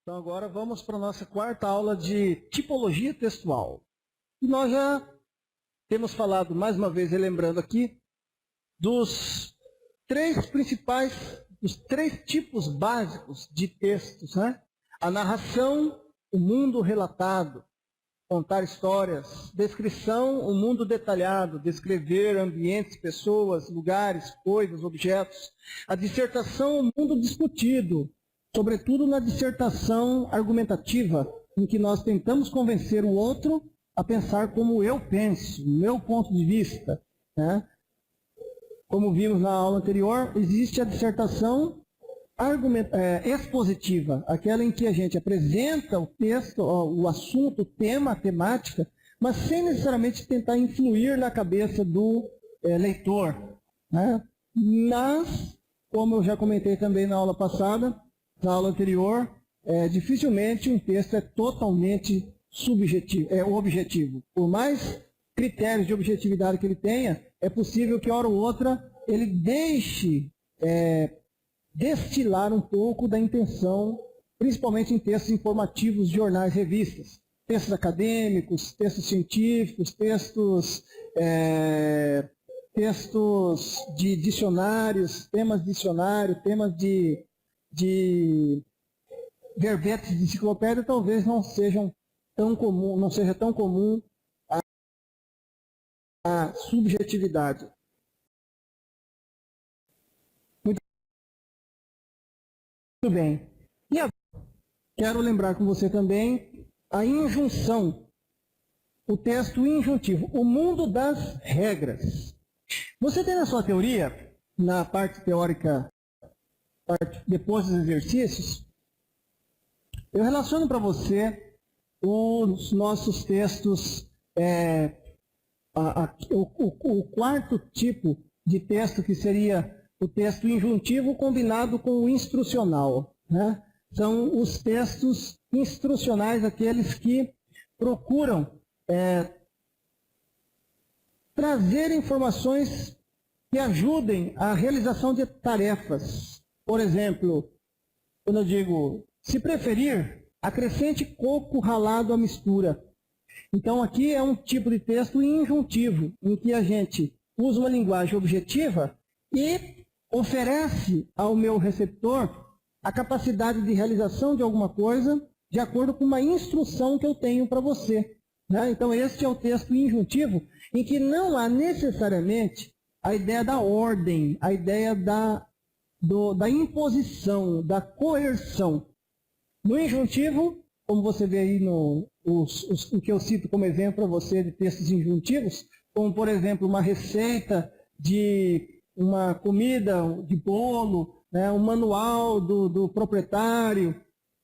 Então agora vamos para a nossa quarta aula de tipologia textual. E nós já temos falado, mais uma vez, relembrando aqui, dos três tipos básicos de textos, né? A narração, o mundo relatado, contar histórias; descrição, o mundo detalhado, descrever ambientes, pessoas, lugares, coisas, objetos; a dissertação, o mundo discutido, sobretudo na dissertação argumentativa, em que nós tentamos convencer o outro a pensar como eu penso, meu ponto de vista, né? Como vimos na aula anterior, existe a dissertação expositiva, aquela em que a gente apresenta o texto, o assunto, o tema, a temática, mas sem necessariamente tentar influir na cabeça do leitor, né? Mas, como eu já comentei também na aula passada, na aula anterior, dificilmente um texto é totalmente objetivo. Por mais critérios de objetividade que ele tenha, é possível que, hora ou outra, ele deixe destilar um pouco da intenção, principalmente em textos informativos de jornais e revistas. Textos acadêmicos, textos científicos, textos de dicionários, temas de dicionário, temas de verbetes de enciclopédia, talvez não seja tão comum a subjetividade. Muito bem. E agora, quero lembrar com você também a injunção, o texto injuntivo, o mundo das regras. Você tem na sua teoria, na parte teórica, depois dos exercícios, eu relaciono para você os nossos textos, o quarto tipo de texto, que seria o texto injuntivo combinado com o instrucional, né? São os textos instrucionais, aqueles que procuram trazer informações que ajudem a realização de tarefas. Por exemplo, quando eu digo, se preferir, acrescente coco ralado à mistura. Então aqui é um tipo de texto injuntivo, em que a gente usa uma linguagem objetiva e oferece ao meu receptor a capacidade de realização de alguma coisa de acordo com uma instrução que eu tenho para você, né? Então este é o texto injuntivo, em que não há necessariamente a ideia da ordem, a ideia da imposição, da coerção. No injuntivo, como você vê aí o que eu cito como exemplo para você de textos injuntivos, como, por exemplo, uma receita de uma comida, de bolo, né, um manual do proprietário,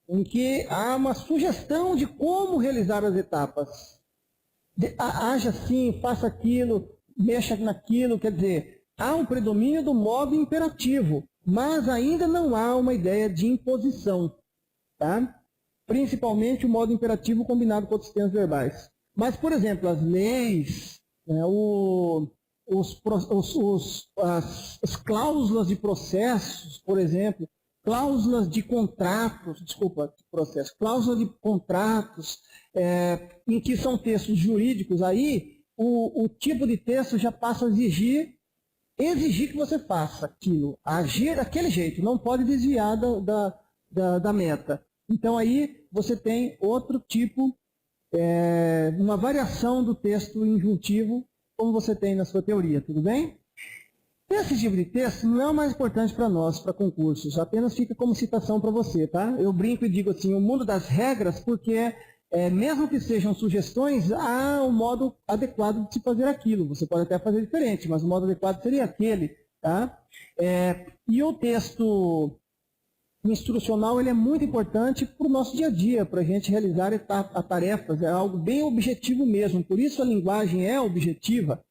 em que há uma sugestão de como realizar as etapas. Haja assim, faça aquilo, mexa naquilo, quer dizer, há um predomínio do modo imperativo, mas ainda não há uma ideia de imposição, tá? Principalmente o modo imperativo combinado com outros termos verbais. Mas, por exemplo, as leis, né, as cláusulas de processos, por exemplo, cláusulas de contratos, cláusulas de contratos, em que são textos jurídicos, aí o tipo de texto já passa a exigir que você faça aquilo, agir daquele jeito, não pode desviar da meta. Então aí você tem outro tipo, uma variação do texto injuntivo, como você tem na sua teoria, tudo bem? Esse tipo de texto não é o mais importante para nós, para concursos, apenas fica como citação para você, tá? Eu brinco e digo assim, o mundo das regras, porque mesmo que sejam sugestões, há um modo adequado de se fazer aquilo. Você pode até fazer diferente, mas o modo adequado seria aquele, tá? E o texto instrucional, ele é muito importante para o nosso dia a dia, para a gente realizar tarefas, é algo bem objetivo mesmo, por isso a linguagem é objetiva,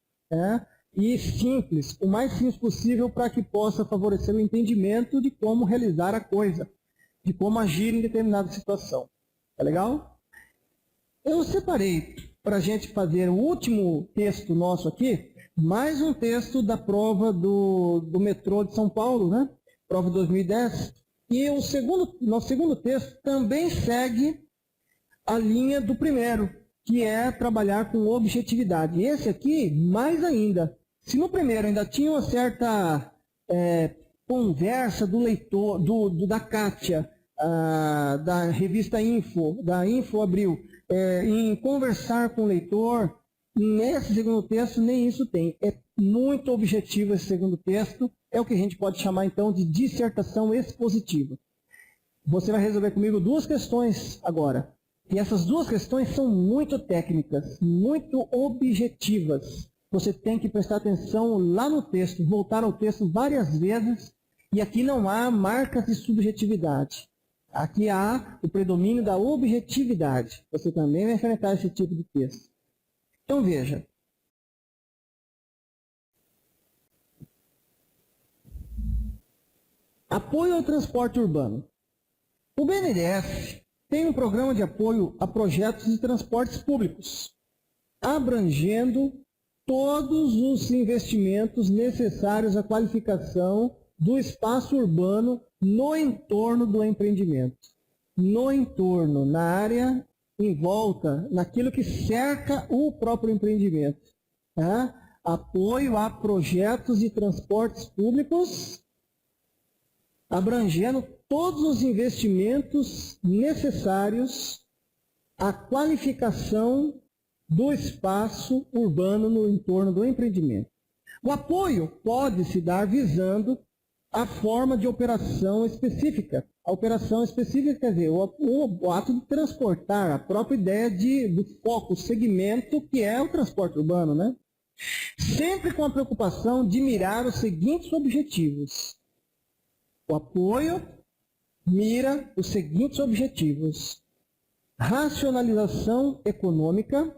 e simples, o mais simples possível, para que possa favorecer o entendimento de como realizar a coisa, de como agir em determinada situação. Tá legal? Eu separei, para a gente fazer o último texto nosso aqui, mais um texto da prova do metrô de São Paulo, né? Prova 2010, E nosso segundo texto também segue a linha do primeiro, que é trabalhar com objetividade. E esse aqui, mais ainda. Se no primeiro ainda tinha uma certa conversa do leitor, da Kátia, da revista Info, da Info Abril, em conversar com o leitor, nesse segundo texto nem isso tem. É muito objetivo esse segundo texto, é o que a gente pode chamar então de dissertação expositiva. Você vai resolver comigo duas questões agora. E essas duas questões são muito técnicas, muito objetivas. Você tem que prestar atenção lá no texto, voltar ao texto várias vezes, e aqui não há marcas de subjetividade. Aqui há o predomínio da objetividade. Você também vai enfrentar esse tipo de texto. Então veja. Apoio ao transporte urbano. O BNDES tem um programa de apoio a projetos de transportes públicos, abrangendo todos os investimentos necessários à qualificação do espaço urbano no entorno do empreendimento. No entorno, na área em volta, naquilo que cerca o próprio empreendimento. Tá? Apoio a projetos de transportes públicos, abrangendo todos os investimentos necessários à qualificação do espaço urbano no entorno do empreendimento. O apoio pode se dar visando a forma de operação específica. A operação específica quer dizer o ato de transportar, a própria ideia do foco, o segmento que é o transporte urbano, né? Sempre com a preocupação de mirar os seguintes objetivos. O apoio mira os seguintes objetivos: racionalização econômica,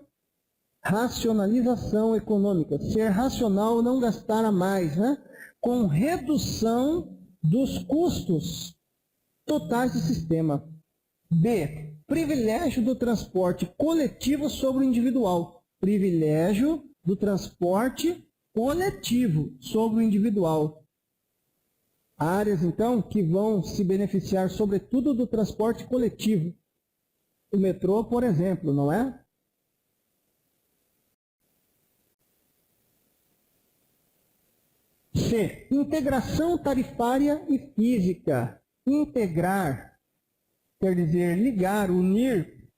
ser racional, não gastar a mais, né? Com redução dos custos totais do sistema. B, privilégio do transporte coletivo sobre o individual. Privilégio do transporte coletivo sobre o individual. Áreas, então, que vão se beneficiar, sobretudo, do transporte coletivo. O metrô, por exemplo, não é? C. Integração tarifária e física. Integrar quer dizer ligar, unir.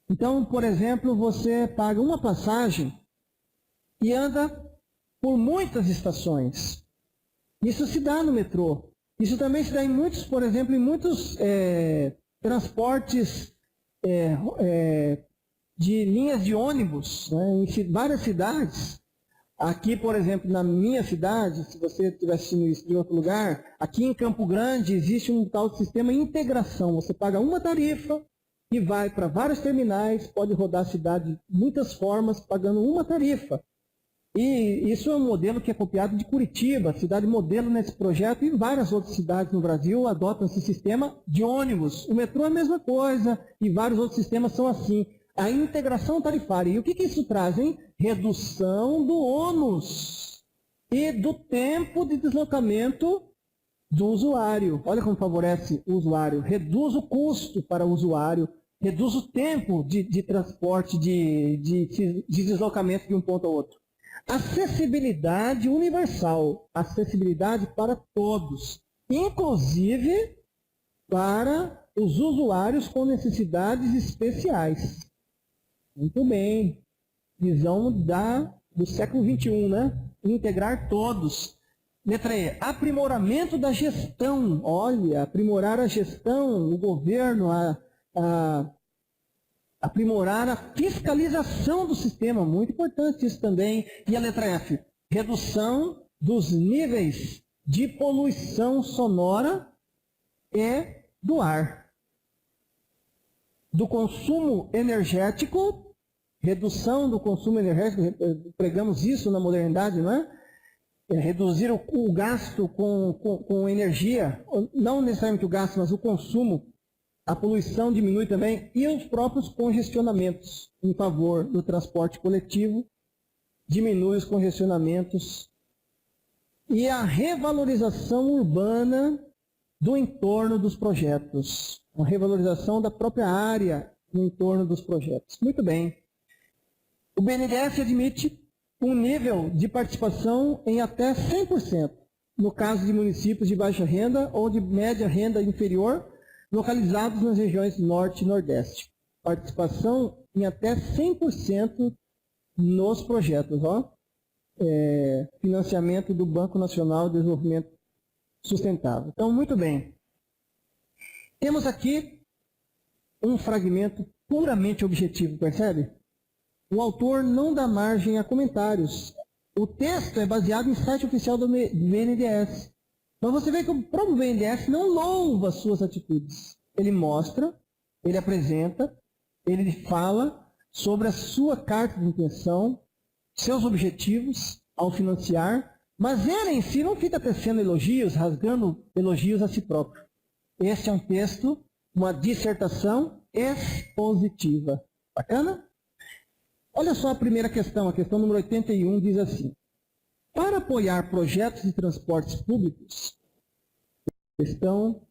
Então, por exemplo, você paga uma passagem e anda por muitas estações. Isso se dá no metrô. Isso também se dá em muitos, por exemplo, em muitos transportes de linhas de ônibus, né, em várias cidades. Aqui, por exemplo, na minha cidade, se você estiver assistindo isso de outro lugar, aqui em Campo Grande existe um tal sistema de integração. Você paga uma tarifa e vai para vários terminais, pode rodar a cidade de muitas formas, pagando uma tarifa. E isso é um modelo que é copiado de Curitiba, cidade modelo nesse projeto, e várias outras cidades no Brasil adotam esse sistema de ônibus. O metrô é a mesma coisa, e vários outros sistemas são assim. A integração tarifária. E o que isso traz, hein? Redução do ônus e do tempo de deslocamento do usuário. Olha como favorece o usuário. Reduz o custo para o usuário, reduz o tempo de transporte, de deslocamento de um ponto ao outro. Acessibilidade universal. Acessibilidade para todos, inclusive para os usuários com necessidades especiais. Muito bem. Visão do século XXI, né? Integrar todos. Letra E. Aprimoramento da gestão. Olha, aprimorar a gestão, o governo, aprimorar a fiscalização do sistema. Muito importante isso também. E a letra F. Redução dos níveis de poluição sonora e do ar. Do consumo energético. Redução do consumo energético, pregamos isso na modernidade, não é? Reduzir o gasto com energia, não necessariamente o gasto, mas o consumo, a poluição diminui também, e os próprios congestionamentos em favor do transporte coletivo, diminui os congestionamentos. E a revalorização urbana do entorno dos projetos. Uma revalorização da própria área no entorno dos projetos. Muito bem. O BNDES admite um nível de participação em até 100%, no caso de municípios de baixa renda ou de média renda inferior, localizados nas regiões Norte e Nordeste. Participação em até 100% nos projetos. Financiamento do Banco Nacional de Desenvolvimento Sustentável. Então, muito bem. Temos aqui um fragmento puramente objetivo, percebe? O autor não dá margem a comentários. O texto é baseado em site oficial do BNDES. Mas você vê que o próprio BNDES não louva suas atitudes. Ele mostra, ele apresenta, ele fala sobre a sua carta de intenção, seus objetivos ao financiar, mas ele em si não fica tecendo elogios, rasgando elogios a si próprio. Este é um texto, uma dissertação expositiva. Bacana? Olha só a primeira questão, a questão número 81, diz assim: para apoiar projetos de transportes públicos, questão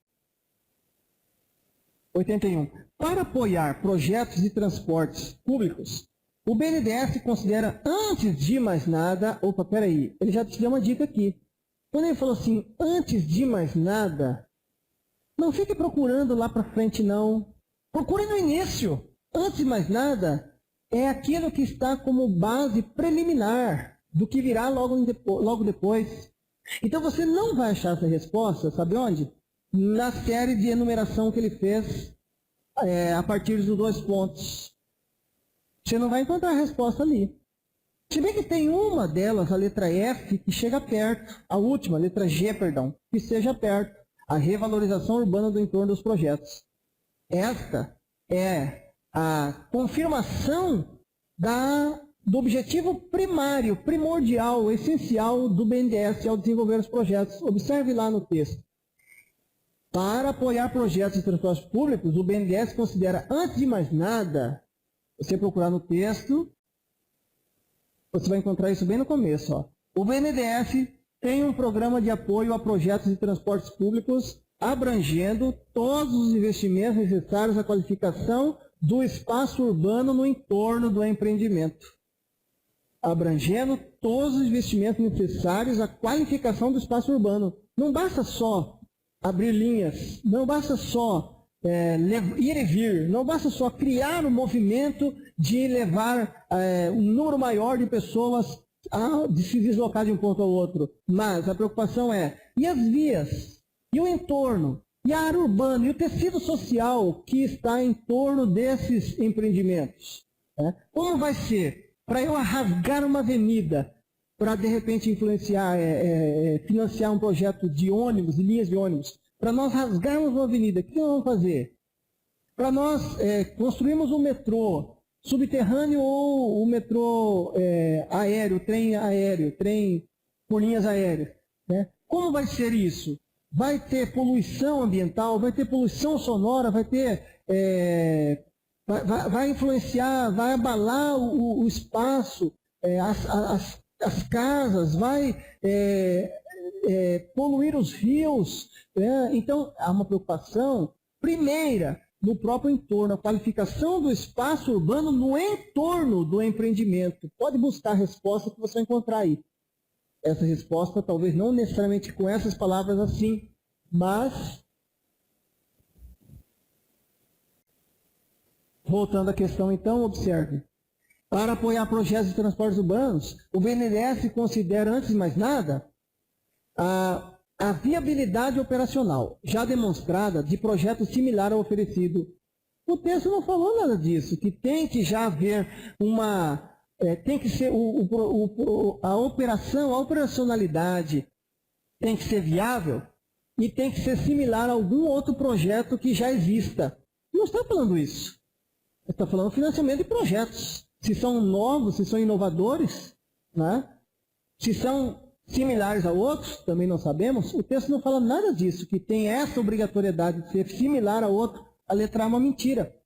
81. Para apoiar projetos de transportes públicos, o BNDES considera, antes de mais nada, opa, peraí, ele já te deu uma dica aqui. Quando ele falou assim, antes de mais nada, não fique procurando lá para frente, não. Procure no início. Antes de mais nada, é aquilo que está como base preliminar do que virá logo depois. Então você não vai achar essa resposta, sabe onde? Na série de enumeração que ele fez a partir dos 2 pontos. Você não vai encontrar a resposta ali. Se bem que tem uma delas, a letra F, que chega perto. A última, a letra G, perdão, que esteja perto. A revalorização urbana do entorno dos projetos. Esta é a confirmação do objetivo primário, primordial, essencial do BNDES ao desenvolver os projetos. Observe lá no texto. Para apoiar projetos de transportes públicos, o BNDES considera, antes de mais nada, você procurar no texto, você vai encontrar isso bem no começo. O BNDES tem um programa de apoio a projetos de transportes públicos abrangendo todos os investimentos necessários à qualificação do espaço urbano no entorno do empreendimento. Abrangendo todos os investimentos necessários à qualificação do espaço urbano. Não basta só abrir linhas, não basta só ir e vir, não basta só criar um movimento de levar um número maior de pessoas de se deslocar de um ponto ao outro. Mas a preocupação e as vias, e o entorno, e a área urbana, e o tecido social que está em torno desses empreendimentos. Como vai ser para eu rasgar uma avenida, para de repente influenciar, financiar um projeto de ônibus, de linhas de ônibus? Para nós rasgarmos uma avenida, o que nós vamos fazer? Para nós construirmos um metrô subterrâneo ou um metrô aéreo, trem por linhas aéreas. Como vai ser isso? Vai ter poluição ambiental, vai ter poluição sonora, vai influenciar, vai abalar o espaço, as casas, vai poluir os rios. Então, há uma preocupação primeira no próprio entorno, a qualificação do espaço urbano no entorno do empreendimento. Pode buscar a resposta que você vai encontrar aí. Essa resposta, talvez não necessariamente com essas palavras assim, mas, voltando à questão então, observe. Para apoiar projetos de transportes urbanos, o BNDES considera, antes de mais nada, a viabilidade operacional já demonstrada de projeto similar ao oferecido. O texto não falou nada disso, que tem que já haver tem que ser a operacionalidade tem que ser viável e tem que ser similar a algum outro projeto que já exista. Não está falando isso. Está falando financiamento de projetos. Se são novos, se são inovadores, se são similares a outros, também não sabemos. O texto não fala nada disso, que tem essa obrigatoriedade de ser similar a outro. A letra A é uma mentira.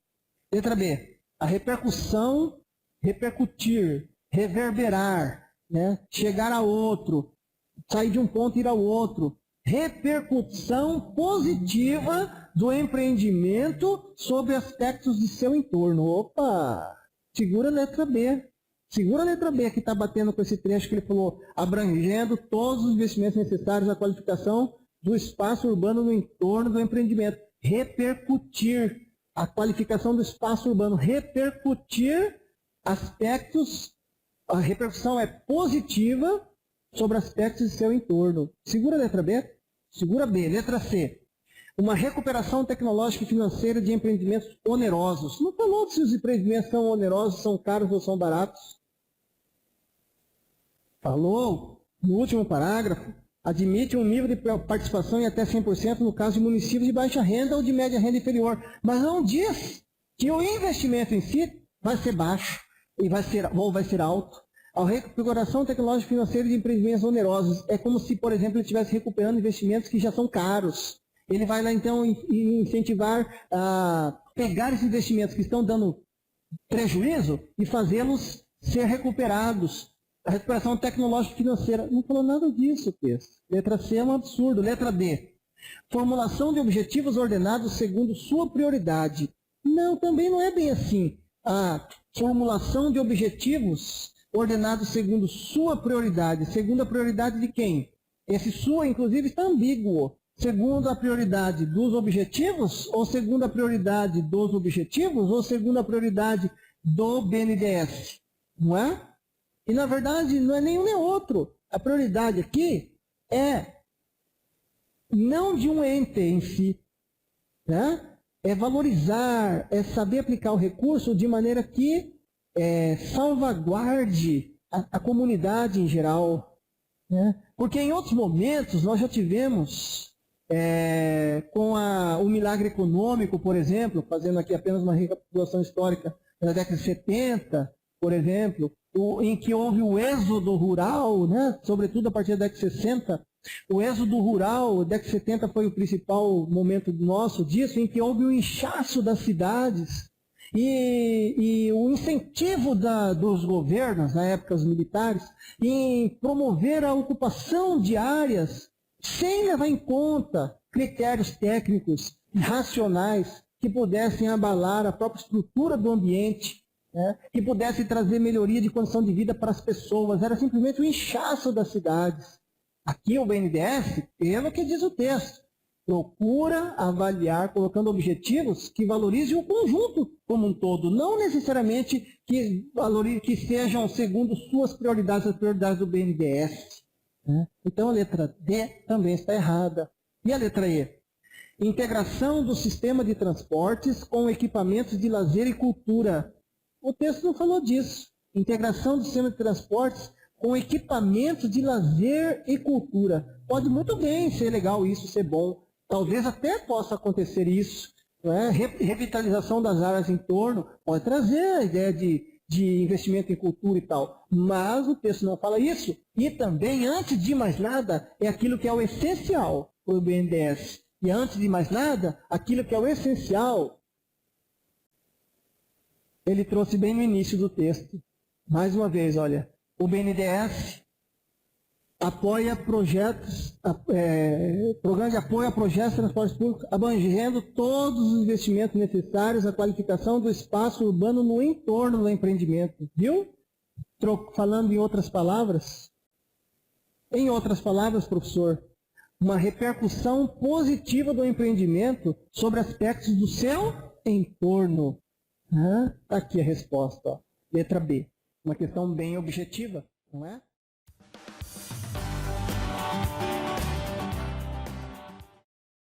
Letra B, a repercussão, repercutir, reverberar, chegar a outro, sair de um ponto e ir ao outro. repercussão positiva do empreendimento sobre aspectos de seu entorno. Opa! Segura a letra B. Segura a letra B que está batendo com esse trecho que ele falou, abrangendo todos os investimentos necessários à qualificação do espaço urbano no entorno do empreendimento. Repercutir a qualificação do espaço urbano, repercutir aspectos, a repercussão é positiva sobre aspectos de seu entorno. Segura a letra B? Segura B. Letra C. Uma recuperação tecnológica e financeira de empreendimentos onerosos. Não falou se os empreendimentos são onerosos, são caros ou são baratos. Falou no último parágrafo. Admite um nível de participação em até 100% no caso de municípios de baixa renda ou de média renda inferior. Mas não diz que o investimento em si vai ser baixo e vai ser alto. A recuperação tecnológica e financeira de empreendimentos onerosos é como se, por exemplo, ele estivesse recuperando investimentos que já são caros. Ele vai lá, então, incentivar a pegar esses investimentos que estão dando prejuízo e fazê-los ser recuperados. A recuperação tecnológica e financeira. Não falou nada disso, texto. Letra C é um absurdo. Letra D. Formulação de objetivos ordenados segundo sua prioridade. Não, também não é bem assim. A formulação de objetivos ordenados segundo sua prioridade. Segundo a prioridade de quem? Esse sua, inclusive, está ambíguo. Segundo a prioridade dos objetivos, ou segundo a prioridade dos objetivos, ou segundo a prioridade do BNDES. Não é? E, na verdade, não é nenhum nem outro. A prioridade aqui é não de um ente em si, né? É valorizar, é saber aplicar o recurso de maneira que salvaguarde a comunidade em geral. Né? Porque em outros momentos nós já tivemos, com o milagre econômico, por exemplo, fazendo aqui apenas uma recapitulação histórica, na década de 70, por exemplo, em que houve o êxodo rural, né? Sobretudo a partir da década de 60, o êxodo rural, a década de 70 foi o principal momento nosso disso, em que houve o inchaço das cidades e o incentivo dos governos, na época os militares, em promover a ocupação de áreas sem levar em conta critérios técnicos e racionais que pudessem abalar a própria estrutura do ambiente, que pudesse trazer melhoria de condição de vida para as pessoas. Era simplesmente o inchaço das cidades. Aqui o BNDES, pelo que diz o texto, procura avaliar, colocando objetivos que valorizem o conjunto como um todo, não necessariamente que sejam segundo suas prioridades, as prioridades do BNDES. Então a letra D também está errada. E a letra E? Integração do sistema de transportes com equipamentos de lazer e cultura. O texto não falou disso. Integração do sistema de transportes com equipamentos de lazer e cultura. Pode muito bem ser legal isso, ser bom. Talvez até possa acontecer isso. Revitalização das áreas em torno pode trazer a ideia de investimento em cultura e tal. Mas o texto não fala isso. E também, antes de mais nada, é aquilo que é o essencial para o BNDES. E antes de mais nada, aquilo que é o essencial, ele trouxe bem no início do texto. Mais uma vez, olha, o BNDES apoia projetos, programa de apoio a projetos de transporte público, abrangendo todos os investimentos necessários à qualificação do espaço urbano no entorno do empreendimento. Viu? Falando em outras palavras, professor, uma repercussão positiva do empreendimento sobre aspectos do seu entorno. Está aqui a resposta, ó. Letra B. Uma questão bem objetiva, não é?